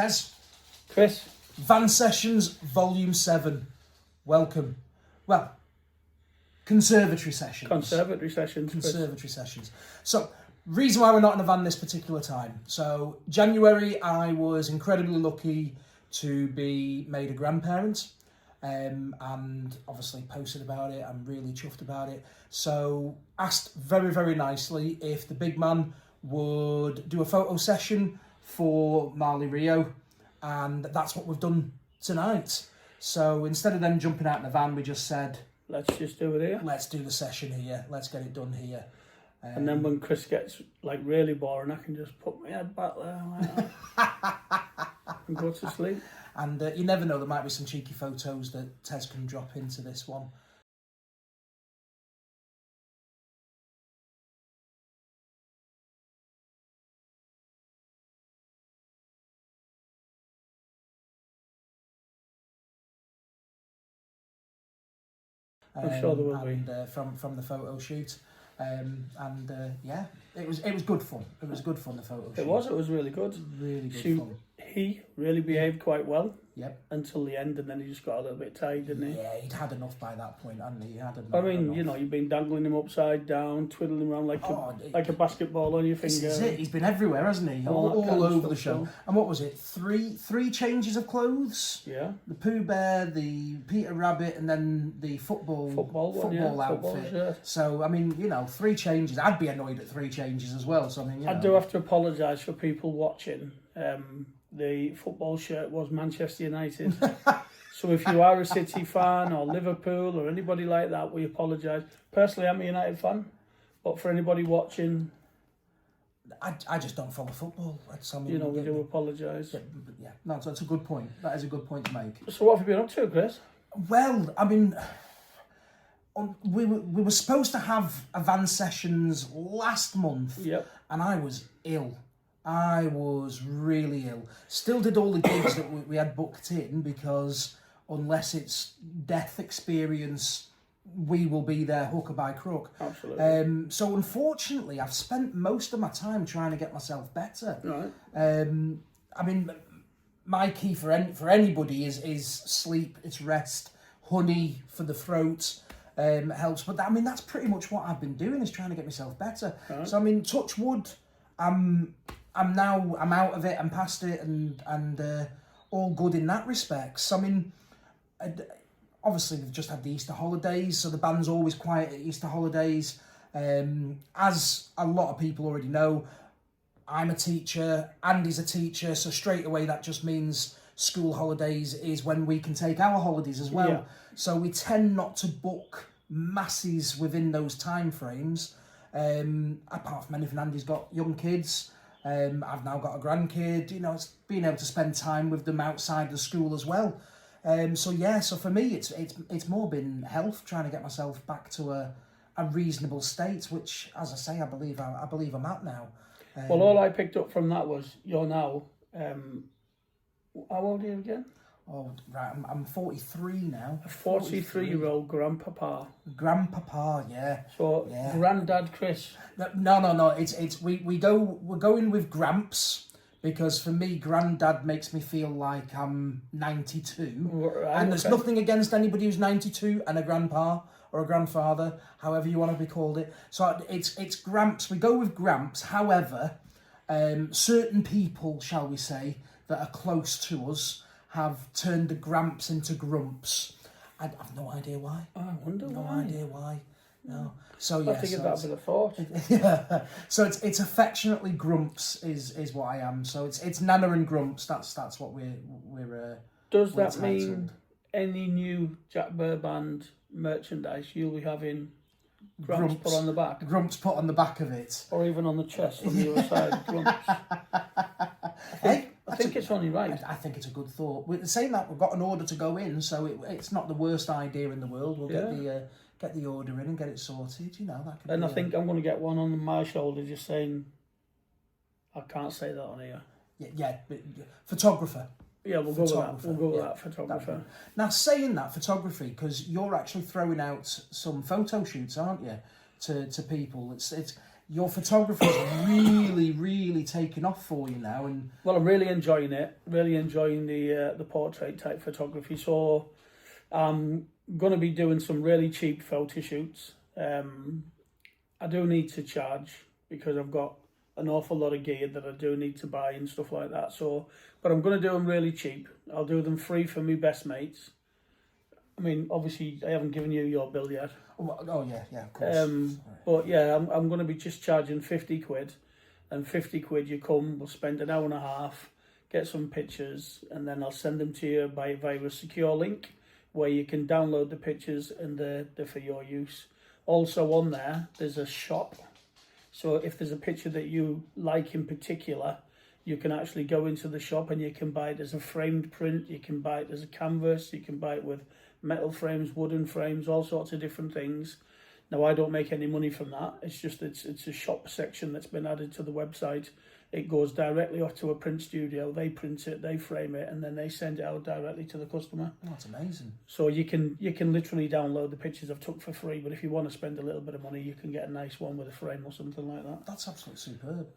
Tez. Chris. Van Sessions Volume 7. Welcome. Well, Conservatory Sessions. Conservatory Sessions. Conservatory Sessions. So, reason why we're not in a van this particular time. So, January, I was incredibly lucky to be made a grandparent. And obviously posted about it. I'm really chuffed about it. So, asked very, very nicely if the big man would do a photo session for Marley Rio. And that's what we've done tonight. So, instead of them jumping out in the van, we just said, let's just do it here. Let's do the session here. Let's get it done here. And then when Chris gets like really boring, I can just put my head back there and go to sleep. And you never know, there might be some cheeky photos that Tez can drop into this one. I'm sure there will be. From the photo shoot. Yeah, it was good fun. It was good fun, the photo shoot. It was really good. Really good fun. He really behaved quite well. Yep. Until the end, and then he just got a little bit tired, didn't he? Yeah, he'd had enough by that point, hadn't he? You've been dangling him upside down, twiddling him around like a basketball on your finger. This is it. He's been everywhere, hasn't he? All over the show. And what was it? Three changes of clothes? Yeah. The Pooh Bear, the Peter Rabbit, and then the football outfit. Shirt. So, 3 changes. I'd be annoyed at 3 changes as well. So, I do have to apologise for people watching. The football shirt was Manchester United. So if you are a City fan or Liverpool or anybody like that, we apologise. Personally, I'm a United fan, but for anybody watching, I just don't follow football. We do apologise. No, that's a good point. That is a good point to make. So what have you been up to, Chris? Well, we were supposed to have a Van Sessions last month, and I was ill. I was really ill. Still did all the gigs that we had booked in, because unless it's death experience, we will be there hook or by crook. Absolutely. So unfortunately, I've spent most of my time trying to get myself better. Right. My key for anybody is sleep, it's rest, honey for the throat. Helps, but that's pretty much what I've been doing, is trying to get myself better. Right. So touch wood, I'm out of it, I'm past it, and all good in that respect. So obviously we've just had the Easter holidays, so the band's always quiet at Easter holidays. As a lot of people already know, I'm a teacher, Andy's a teacher, so straight away that just means school holidays is when we can take our holidays as well. Yeah. So we tend not to book masses within those time frames. Apart from anything, Andy's got young kids. I've now got a grandkid. It's being able to spend time with them outside the school as well. So for me, it's more been health, trying to get myself back to a reasonable state, which, as I say, I believe I'm at now. Well, all I picked up from that was you're now. How old are you again? Oh, right, I'm 43 now. A 43-year-old grandpapa. Grandpapa, yeah. So, yeah. Granddad Chris. No. We're going with Gramps, because for me, Granddad makes me feel like I'm 92. Right, and there's nothing against anybody who's 92 and a grandpa or a grandfather, however you want to be called it. So it's Gramps. We go with Gramps. However, certain people, shall we say, that are close to us have turned the Gramps into Grumps. I've no idea why. I wonder why. No idea why. No. So yeah. I figured that would have thought. Yeah. So it's affectionately Grumps is what I am. So it's Nana and Grumps. That's what we're. Does that mean any new Jack Burr Band merchandise you'll be having? Grumps put on the back. Grumps put on the back of it, or even on the chest on the other side. Grumps. I think it's only right. I think it's a good thought. We're saying that we've got an order to go in, so it's not the worst idea in the world. We'll get the order in and get it sorted. That. And I think I'm going to get one on my shoulder, just saying. I can't say that on here. Yeah, but photographer. Yeah, we'll go with that. We'll go with that, photographer. Now, saying that, photography, because you're actually throwing out some photo shoots, aren't you, to people? It's your photography's really, really taken off for you now, and well, I'm really enjoying it. Really enjoying the portrait type photography. So I'm going to be doing some really cheap photo shoots. I do need to charge because I've got an awful lot of gear that I do need to buy and stuff like that. So, but I'm going to do them really cheap. I'll do them free for my best mates. I mean, obviously, I haven't given you your bill yet. Oh yeah, of course. But yeah, I'm going to be just charging 50 quid, and 50 quid you come, we'll spend an hour and a half, get some pictures, and then I'll send them to you via a secure link where you can download the pictures and they're for your use. Also on there's a shop. So if there's a picture that you like in particular, you can actually go into the shop and you can buy it as a framed print, you can buy it as a canvas, you can buy it with metal frames, wooden frames, all sorts of different things. Now, I don't make any money from that. It's just it's a shop section that's been added to the website. It goes directly off to a print studio. They print it, they frame it, and then they send it out directly to the customer. Oh, that's amazing. So you can literally download the pictures I've took for free, but if you want to spend a little bit of money, you can get a nice one with a frame or something like that. That's absolutely superb.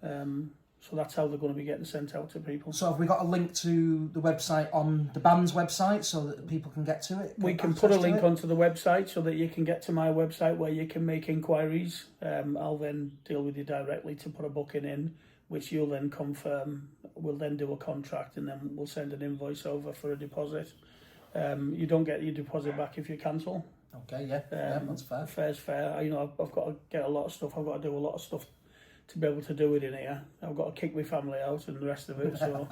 So that's how they're going to be getting sent out to people. So have we got a link to the website on the band's website so that people can get to it? We can put a link onto the website so that you can get to my website where you can make inquiries. I'll then deal with you directly to put a booking in, which you'll then confirm. We'll then do a contract and then we'll send an invoice over for a deposit. You don't get your deposit back if you cancel. Okay, yeah, that's fair. Fair's fair. You know, I've got to get a lot of stuff. I've got to do a lot of stuff to be able to do it in here. I've got to kick my family out and the rest of it. So,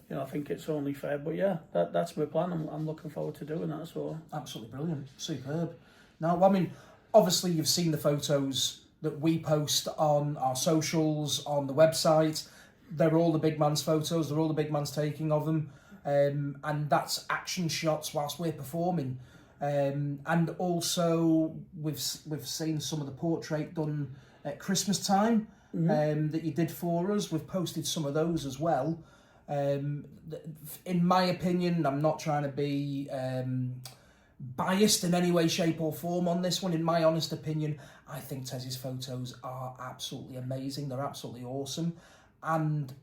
you know, I think it's only fair. But yeah, that's my plan. I'm looking forward to doing that. So absolutely brilliant, superb. Now, I mean, obviously you've seen the photos that we post on our socials, on the website. They're all the big man's photos. They're all the big man's taking of them, and that's action shots whilst we're performing. And also we've seen some of the portrait done at Christmas time that you did for us. We've posted some of those as well. In my opinion, I'm not trying to be biased in any way, shape or form on this one. In my honest opinion, I think Tez's photos are absolutely amazing. They're absolutely awesome. And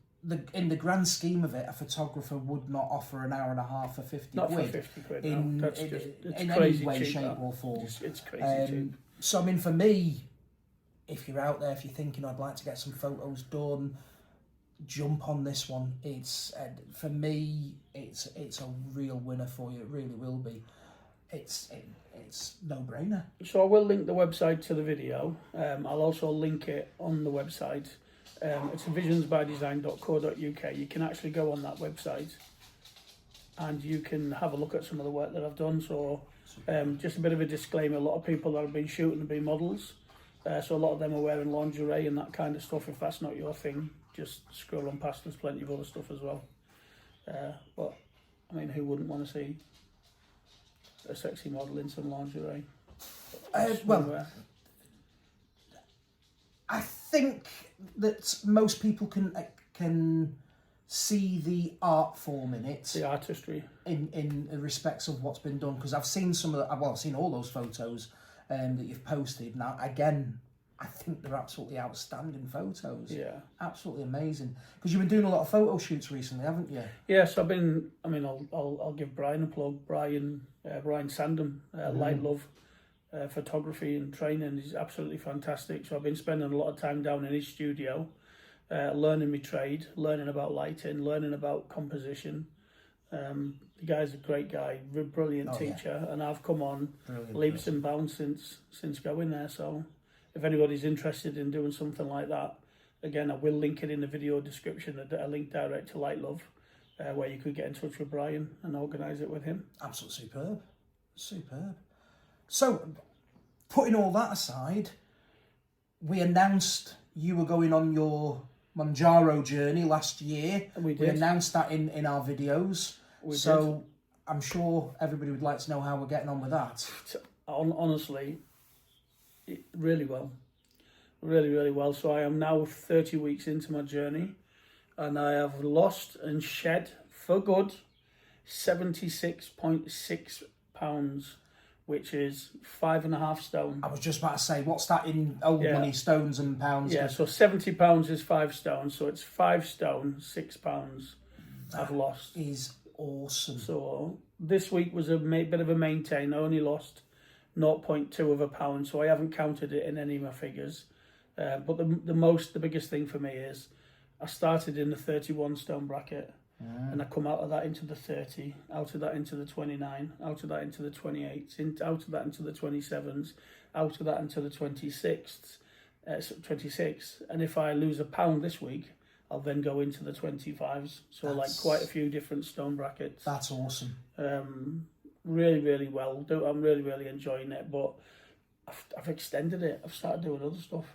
in the grand scheme of it, a photographer would not offer an hour and a half for 50 not quid. For 50 quid, in, no. in any way, cheap, shape or form. It's crazy cheap. So, I mean, for me, if you're out there, if you're thinking I'd like to get some photos done, jump on this one. It's for me, it's a real winner for you. It really will be. It's no-brainer. So I will link the website to the video. I'll also link it on the website. It's visionsbydesign.co.uk. You can actually go on that website and you can have a look at some of the work that I've done. So just a bit of a disclaimer, a lot of people that have been shooting have been models. So a lot of them are wearing lingerie and that kind of stuff. If that's not your thing, just scroll on past. There's plenty of other stuff as well. But, I mean, who wouldn't want to see a sexy model in some lingerie? Well, I think that most people can see the art form in it, the artistry in respects of what's been done. Because I've seen I've seen all those photos that you've posted. Now, again, I think they're absolutely outstanding photos. Yeah, absolutely amazing. Because you've been doing a lot of photo shoots recently, haven't you? Yes, I've been. I mean, I'll give Brian a plug. Brian Sandham, Lightlove. Photography and training is absolutely fantastic. So I've been spending a lot of time down in his studio, learning my trade, learning about lighting, learning about composition. The guy's a great guy, brilliant teacher, and I've come on leaps and bounds since going there. So if anybody's interested in doing something like that, again, I will link it in the video description, a link direct to Lightlove, where you could get in touch with Brian and organise it with him. Absolutely superb. So, putting all that aside, we announced you were going on your Manjaro journey last year. We announced that in our videos. So, I'm sure everybody would like to know how we're getting on with that. Honestly, really well. Really, really well. So I am now 30 weeks into my journey and I have lost and shed for good 76.6 pounds which is 5.5 stone. I was just about to say, what's that in old money, stones and pounds? Yeah, so £70 is 5 stone, so it's 5 stone, £6 I've lost. Is awesome. So this week was a bit of a maintain. I only lost 0.2 of a pound, so I haven't counted it in any of my figures. But the biggest thing for me is I started in the 31 stone bracket, and I come out of that into the 30, out of that into the 29, out of that into the 28, out of that into the 27s, out of that into the 26, and if I lose a pound this week, I'll then go into the 25s. So like quite a few different stone brackets. That's awesome. Really, really well. I'm really, really enjoying it. But I've extended it. I've started doing other stuff.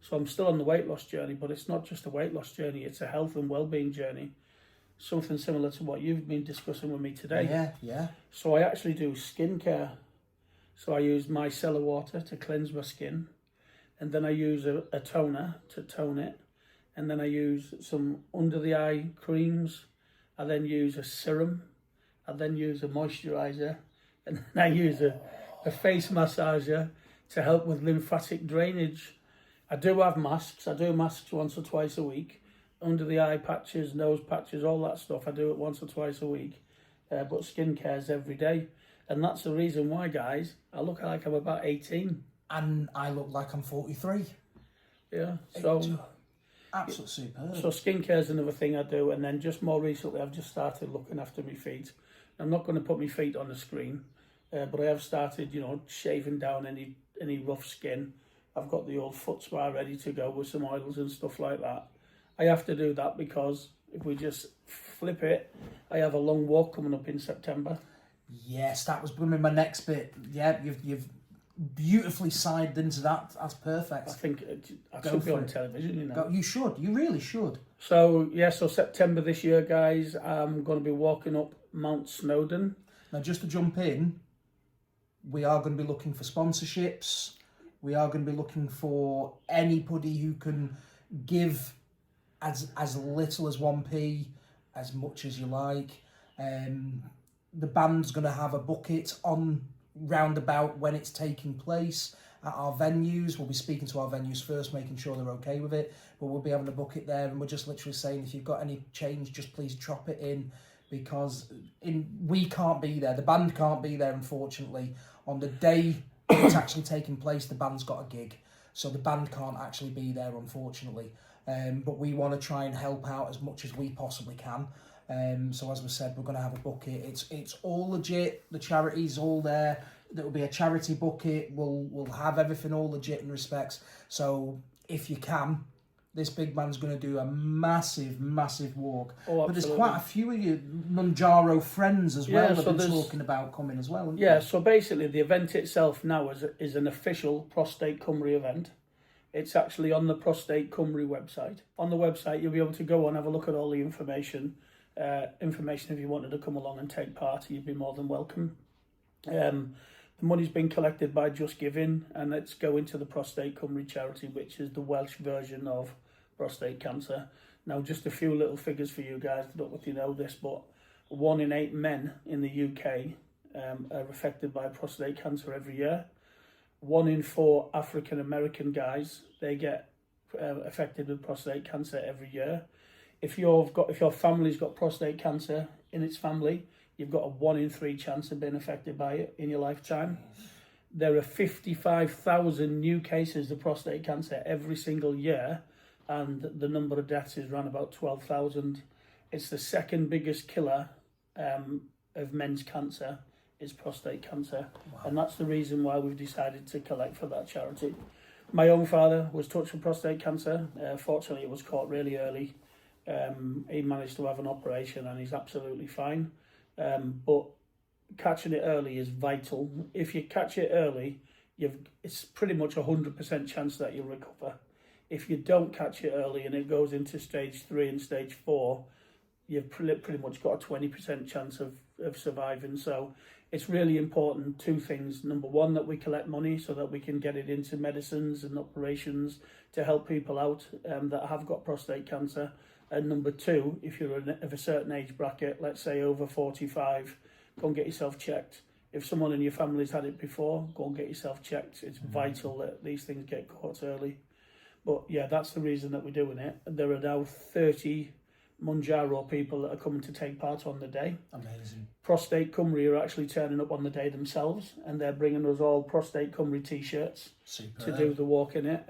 So I'm still on the weight loss journey, but it's not just a weight loss journey. It's a health and well-being journey. Something similar to what you've been discussing with me today. Yeah. So I actually do skincare. So I use micellar water to cleanse my skin. And then I use a toner to tone it. And then I use some under-the-eye creams. I then use a serum. I then use a moisturiser. And then I use a face massager to help with lymphatic drainage. I do have masks. I do masks once or twice a week. Under-the-eye patches, nose patches, all that stuff. I do it once or twice a week. But skincare's every day. And that's the reason why, guys, I look like I'm about 18. And I look like I'm 43. Yeah, so... Absolutely superb. So skincare is another thing I do, and then just more recently I've just started looking after my feet. I'm not going to put my feet on the screen, but I have started, shaving down any rough skin. I've got the old foot spa ready to go with some oils and stuff like that. I have to do that because if we just flip it, I have a long walk coming up in September. Yes, that was going to be my next bit. Yeah, you've beautifully sided into that. That's perfect. I think I should be on television, You should. You really should. So September this year, guys, I'm going to be walking up Mount Snowdon. Now, just to jump in, we are going to be looking for sponsorships. We are going to be looking for anybody who can give as little as 1p, as much as you like. The band's going to have a bucket on roundabout when it's taking place at our venues. We'll be speaking to our venues first, making sure they're okay with it, but we'll be having a bucket there, and we're just literally saying, if you've got any change, just please drop it in, because we can't be there, the band can't be there, unfortunately. On the day it's actually taking place, the band's got a gig, so the band can't actually be there, unfortunately. But we want to try and help out as much as we possibly can. So as we said, we're going to have a bucket. It's all legit. The charity's all there. There will be a charity bucket. We'll have everything all legit in respects. So if you can, this big man's going to do a massive, massive walk. Oh, but there's quite a few of your Nunjaro friends as well that have been talking about coming as well. Yeah, so basically the event itself now is an official Prostate Cymru event. It's actually on the Prostate Cymru website. On the website, you'll be able to go and have a look at all the information. If you wanted to come along and take part, you'd be more than welcome. The money's been collected by Just Giving, and it's going to the Prostate Cymru charity, which is the Welsh version of prostate cancer. Now, just a few little figures for you guys. I don't know if you know this, but 1 in 8 men in the UK are affected by prostate cancer every year. 1 in 4 African American guys, they get affected with prostate cancer every year. If your family's got prostate cancer in its family, you've got a 1 in 3 chance of being affected by it in your lifetime. There are 55,000 new cases of prostate cancer every single year, and the number of deaths is around about 12,000. It's the second biggest killer of men's cancer is prostate cancer. Wow. And that's the reason why we've decided to collect for that charity. My own father was touched with prostate cancer. Fortunately, it was caught really early. He managed to have an operation and he's absolutely fine. But catching it early is vital. If you catch it early, it's pretty much 100% chance that you'll recover. If you don't catch it early and it goes into stage 3 and stage 4, you've pretty much got a 20% chance of surviving. So it's really important, 2 things. Number 1, that we collect money so that we can get it into medicines and operations to help people out that have got prostate cancer. And number 2, if you're of a certain age bracket, let's say over 45, go and get yourself checked. if someone in your family's had it before, go and get yourself checked. It's vital that these things get caught early. But yeah, that's the reason that we're doing it. There are now 30 Manjaro people that are coming to take part on the day. Amazing. Prostate Cymru are actually turning up on the day themselves, and they're bringing us all Prostate Cymru t-shirts to do the walk in it.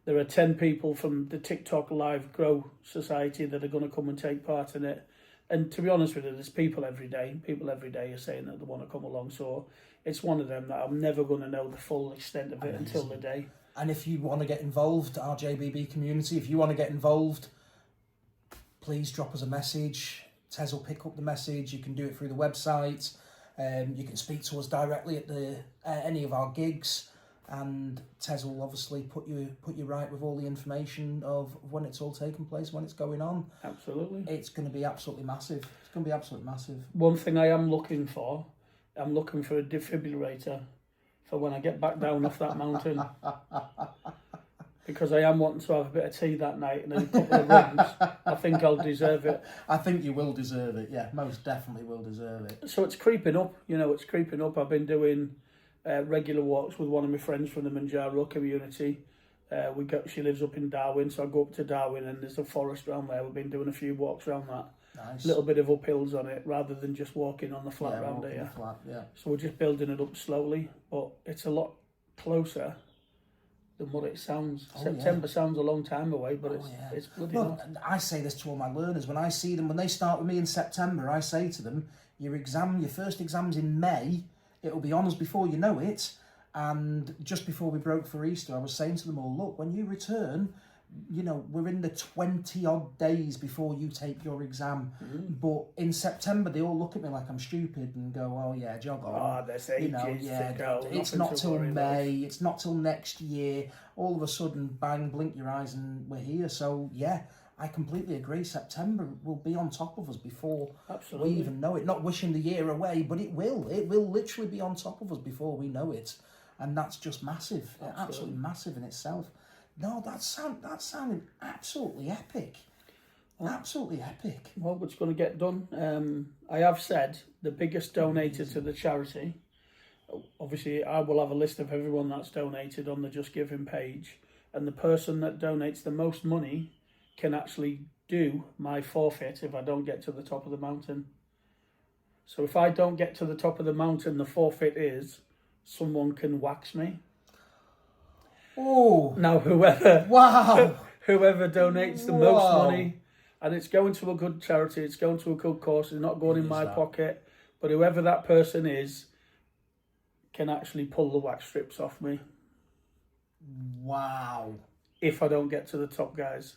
There are 10 people from the TikTok Live Grow Society that are going to come and take part in it. And to be honest with you, there's people every day. People every day are saying that they want to come along. So it's one of them that I'm never going to know the full extent of it until the day. And if you want to get involved, our JBB community, if you want to get involved, please drop us a message. Tez will pick up the message. You can do it through the website. You can speak to us directly at any of our gigs, and Tez will obviously put you right with all the information of when it's all taking place, when it's going on. Absolutely. It's going to be absolutely massive. It's going to be absolutely massive. One thing I am looking for, I'm looking for a defibrillator for when I get back down off that mountain. Because I am wanting to have a bit of tea that night and then a couple of runs. I think I'll deserve it. I think you will deserve it, yeah. Most definitely will deserve it. So it's creeping up, it's creeping up. I've been doing regular walks with one of my friends from the Manjaro community. She lives up in Darwin, so I go up to Darwin and there's a forest around there. We've been doing a few walks around that. Nice. A little bit of uphills on it rather than just walking on the flat around here. So we're just building it up slowly, but it's a lot closer than what it sounds. September sounds a long time away, but it's bloody well, I say this to all my learners when I see them, when they start with me in September, I say to them, your first exam's in May, it'll be on us before you know it. And just before we broke for Easter, I was saying to them all, look, when you return, we're in the 20 odd days before you take your exam. But in September, they all look at me like I'm stupid and go, oh yeah, jog on. There's ages to go. It's not till May, it's not till next year. All of a sudden, bang, blink your eyes and we're here. So yeah, I completely agree. September will be on top of us before we even know it. Not wishing the year away, but it will. It will literally be on top of us before we know it. And that's just massive. Absolutely massive in itself. No, that sounded absolutely epic. Absolutely epic. Well, what's going to get done? I have said the biggest donator to the charity. Obviously, I will have a list of everyone that's donated on the Just Giving page, and the person that donates the most money can actually do my forfeit if I don't get to the top of the mountain. So if I don't get to the top of the mountain, the forfeit is someone can wax me. Oh, now whoever donates the most money, and it's going to a good charity, it's going to a good cause, it's not going in my pocket, but whoever that person is can actually pull the wax strips off me. Wow. If I don't get to the top, guys.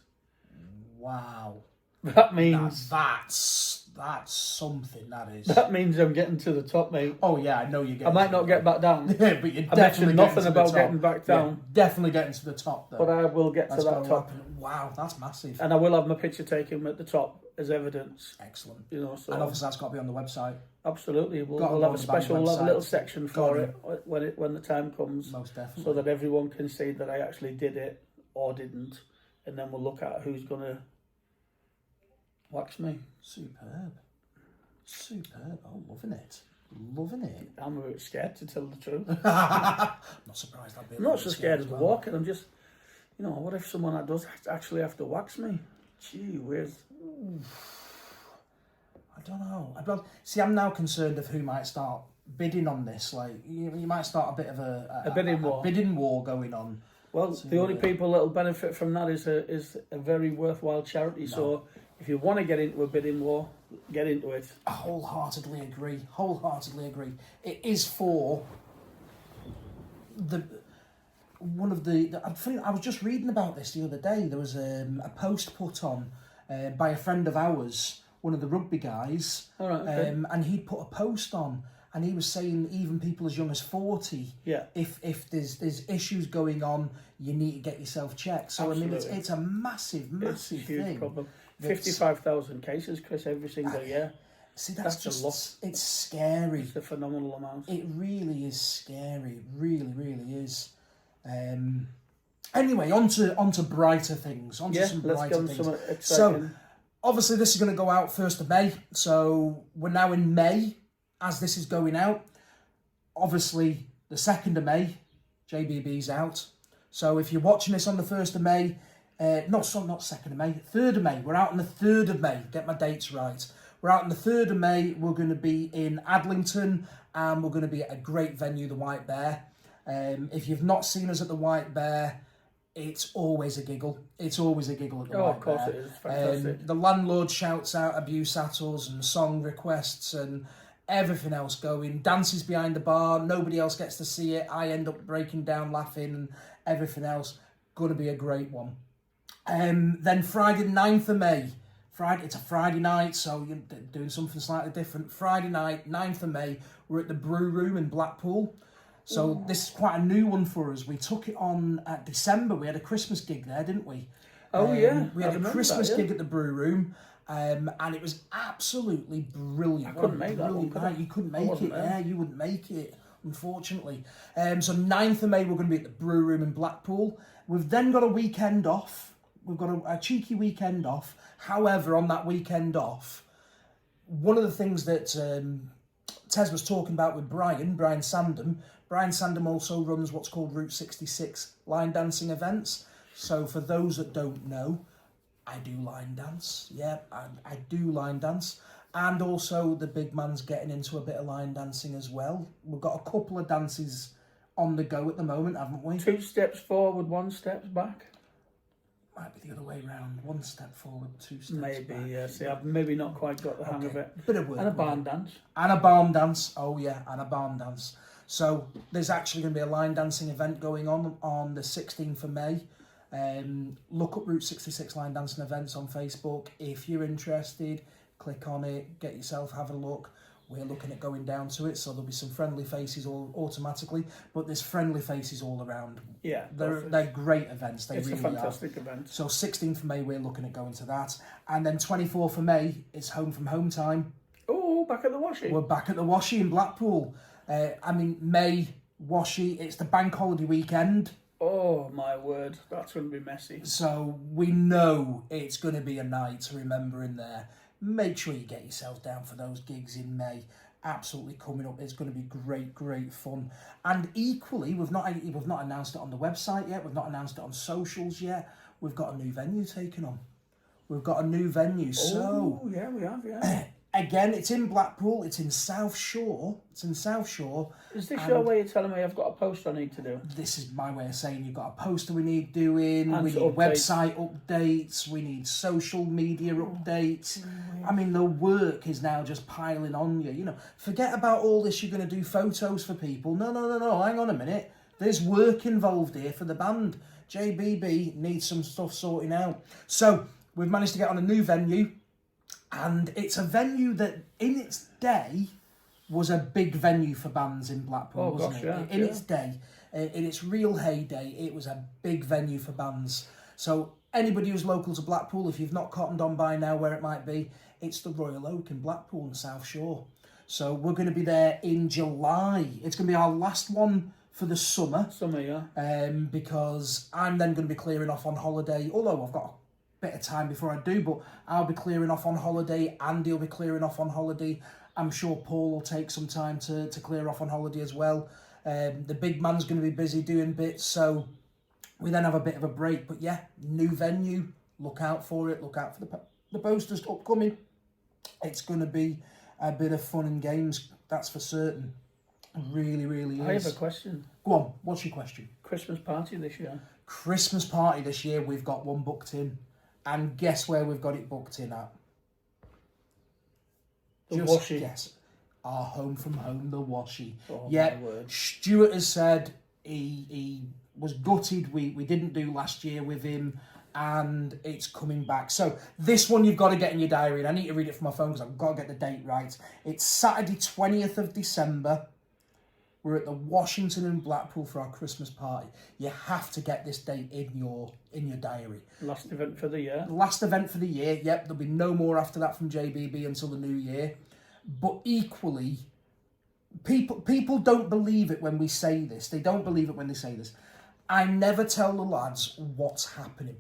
Wow. That means that's something, that is. That means I'm getting to the top, mate. Oh yeah, I know you're getting. I might not get back down. Yeah, but you're I definitely mentioned nothing about getting back down. Yeah, definitely getting to the top, though. But I will get to that top. Wow, that's massive. And I will have my picture taken at the top as evidence. Excellent. So and obviously that's got to be on the website. Absolutely, we'll have a special, we'll have a little section for it when the time comes. Most definitely. So that everyone can see that I actually did it or didn't, and then we'll look at who's gonna wax me. Superb. Oh, loving it. I'm a bit scared, to tell the truth. Not surprised. I'm not so scared of the walking. I'm just, what if someone that does actually have to wax me? Gee whiz. I don't know. See, I'm now concerned of who might start bidding on this. Like, you might start a bit of a bidding war going on. Well, the only people that will benefit from that is a very worthwhile charity. No. So if you want to get into a bidding war, get into it. I wholeheartedly agree. It is for I was just reading about this the other day. There was a post put on by a friend of ours, one of the rugby guys, and he'd put a post on, and he was saying even people as young as 40, if there's issues going on, you need to get yourself checked. So absolutely. I mean, it's a massive it's a huge thing. Problem. 55,000 cases, Chris, every single year. See, that's just a lot. It's scary. It's a phenomenal amount. It really is scary. It really, really is. Anyway, on to brighter things. Some brighter things. So, obviously, this is going to go out 1st of May. So, we're now in May. as this is going out, obviously the 2nd of May, JBB's out. So if you're watching this on the 1st of May, not 2nd of May, 3rd of May. We're out on the 3rd of May. Get my dates right. We're out on the 3rd of May. We're going to be in Adlington, and we're going to be at a great venue, the White Bear. If you've not seen us at the White Bear, it's always a giggle. It's always a giggle at the White Bear. Of course it is. Fantastic. The landlord shouts out abuse at us and song requests and everything else going. Dances behind the bar. Nobody else gets to see it. I end up breaking down laughing and everything else. Going to be a great one. Then Friday the 9th of May. It's a Friday night, so you're doing something slightly different. Friday night, 9th of May, we're at the Brew Room in Blackpool. So this is quite a new one for us. We took it on at December. We had a Christmas gig there, didn't we? Oh, yeah. We had a Christmas gig at the Brew Room, and it was absolutely brilliant. I couldn't make that one, could I? You couldn't make it, yeah. You wouldn't make it, unfortunately. So 9th of May, we're going to be at the Brew Room in Blackpool. We've then got a weekend off. We've got a cheeky weekend off. However, on that weekend off, one of the things that Tez was talking about with Brian Sandham also runs what's called Route 66 line dancing events. So for those that don't know, I do line dance. Yeah, I do line dance. And also the big man's getting into a bit of line dancing as well. We've got a couple of dances on the go at the moment, haven't we? 2 steps forward, 1 step back. Might be the other way round. 1 step forward, 2 steps Maybe, back. yeah. See, I've maybe not quite got the hang of it. Bit of work. And a barn dance. And a barn dance. Oh, yeah, and a barn dance. So there's actually going to be a line dancing event going on the 16th of May. Look up Route 66 line dancing events on Facebook. If you're interested, click on it, get yourself, have a look. We're looking at going down to it, so there'll be some friendly faces all automatically, but there's friendly faces all around. Yeah. They're great events. It's really a fantastic event. So 16th of May, we're looking at going to that. And then 24th of May, it's home from home time. Oh, back at the Washie. We're back at the Washie in Blackpool. May, Washie, it's the bank holiday weekend. Oh, my word. That's going to be messy. So we know it's going to be a night to remember in there. Make sure you get yourself down for those gigs in May. Absolutely coming up. It's going to be great fun. And equally, we've not announced it on the website yet. We've not announced it on socials yet. We've got a new venue taken on. We've got a new venue. Oh, yeah, we have, yeah. Again, it's in Blackpool. It's in South Shore. Is this your way of telling me I've got a poster I need to do? This is my way of saying you've got a poster we need doing. And we need website updates. We need social media updates. I mean, the work is now just piling on you. You know, forget about all this. You're going to do photos for people. No. Hang on a minute. There's work involved here for the band. JBB needs some stuff sorting out. So we've managed to get on a new venue. And it's a venue that, in its day, was a big venue for bands in Blackpool, wasn't it? Yeah, in its day, in its real heyday, it was a big venue for bands. So anybody who's local to Blackpool, if you've not cottoned on by now where it might be, it's the Royal Oak in Blackpool and South Shore. So we're going to be there in July. It's going to be our last one for the summer. Yeah. Because I'm then going to be clearing off on holiday, although I've got bit of time before I do, but I'll be clearing off on holiday. Andy will be clearing off on holiday. I'm sure Paul will take some time to clear off on holiday as well. The big man's going to be busy doing bits, so we then have a bit of a break. But yeah, new venue, look out for it, look out for the posters upcoming. It's going to be a bit of fun and games, that's for certain. Really is. I have a question. Go on, what's your question? Christmas party this year. Christmas party this year, we've got one booked in. And guess where we've got it booked in at? The Washie. Guess. Our home from home, the Washie. Oh, yeah, Stuart has said he was gutted we didn't do last year with him, and it's coming back. So this one you've got to get in your diary, and I need to read it from my phone because I've got to get the date right. It's Saturday 20th of December. We're at the Washington in Blackpool for our Christmas party. You have to get this date in your diary. Last event for the year. Last event for the year, yep. There'll be no more after that from JBB until the new year. But equally, people don't believe it when we say this. They don't believe it when they say this. I never tell the lads what's happening.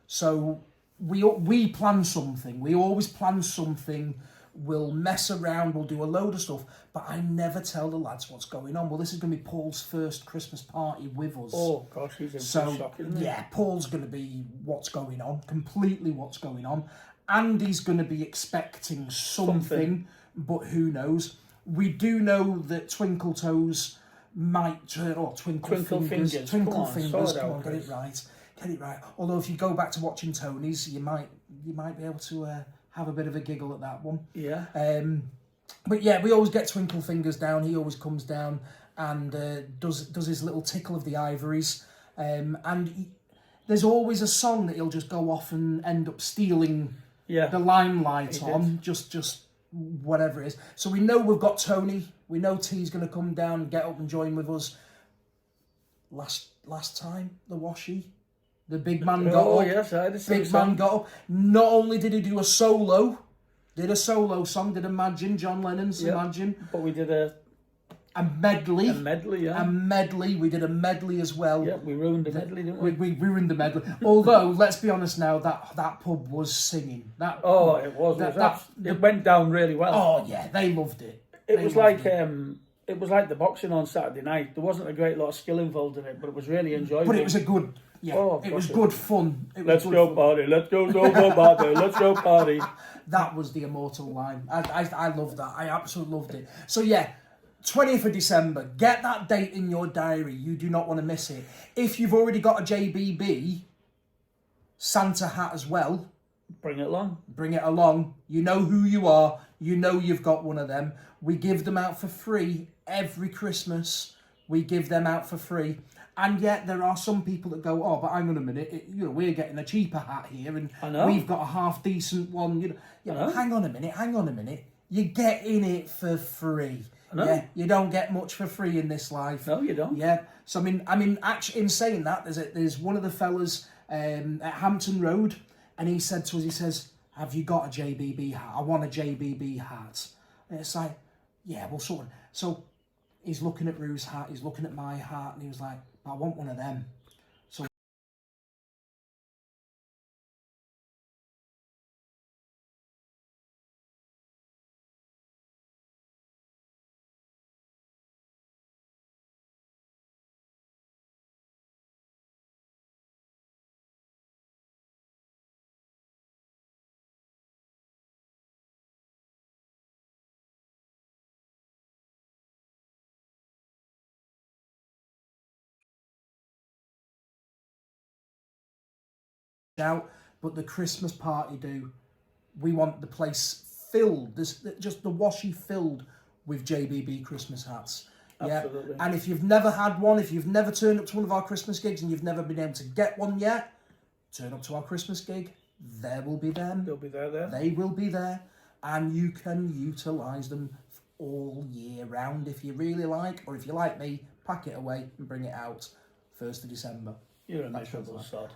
So we plan something. We always plan something we'll mess around, we'll do a load of stuff, but I never tell the lads what's going on. Well, this is going to be Paul's first Christmas party with us. Oh, gosh, he's in for shock, isn't he? Yeah, Paul's going to be what's going on, completely what's going on. Andy's going to be expecting something, but who knows? We do know that Twinkle Toes might turn, or Twinkle Fingers. Come on, get it right. Although if you go back to watching Tony's, you might be able to have a bit of a giggle at that one. Yeah. But yeah, we always get Twinkle Fingers down. He always comes down and does his little tickle of the ivories. There's always a song that he'll just go off and end up stealing the limelight on. Just whatever it is. So we know we've got Tony. We know T's going to come down and get up and join with us. Last time, the Washy. The big man got up. Oh, yes, I had Big man got up. Not only did he do a solo song, did Imagine, John Lennon's Imagine. But we did a medley. A medley, yeah. A medley. We did a medley as well. Yeah, we ruined the medley, didn't we? We ruined the medley. Although, let's be honest now, that pub was singing. It was. It went down really well. Oh, yeah, they loved it. It was like the boxing on Saturday night. There wasn't a great lot of skill involved in it, but it was really enjoyable. But it was a good... Yeah, it was good fun. Let's go party, let's go party, let's go party. That was the immortal line. I loved that. I absolutely loved it. So yeah, 20th of December. Get that date in your diary. You do not want to miss it. If you've already got a JBB Santa hat as well, bring it along. Bring it along. You know who you are. You know you've got one of them. We give them out for free every Christmas. We give them out for free. And yet there are some people that go, oh, but hang on a minute, we're getting a cheaper hat here, and we've got a half decent one. Hang on a minute. You're getting it for free. Yeah, you don't get much for free in this life. No, you don't. Yeah. So I mean, actually, in saying that, there's one of the fellas at Hampton Road, and he said to us, he says, "Have you got a JBB hat? I want a JBB hat." And it's like, yeah, well, sort of. So he's looking at Rue's hat, he's looking at my hat, and he was like, I want one of them. So out, but the Christmas party we want the place filled. There's just the Washy filled with JBB Christmas hats. Absolutely. Yeah. And if you've never had one, if you've never turned up to one of our Christmas gigs and you've never been able to get one yet, turn up to our Christmas gig. There will be them. They'll be there. They will be there, and you can utilise them all year round if you really like, or if you like me, pack it away and bring it out 1st of December. You're a miserable sod.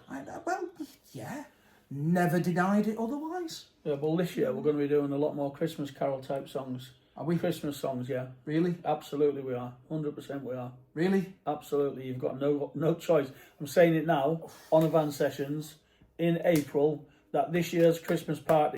Well, yeah. Never denied it otherwise. Yeah, well, this year we're going to be doing a lot more Christmas carol type songs. Are we? Christmas songs, yeah. Really? Absolutely we are. 100% we are. Really? Absolutely. You've got no choice. I'm saying it now on Advanced Sessions in April that this year's Christmas party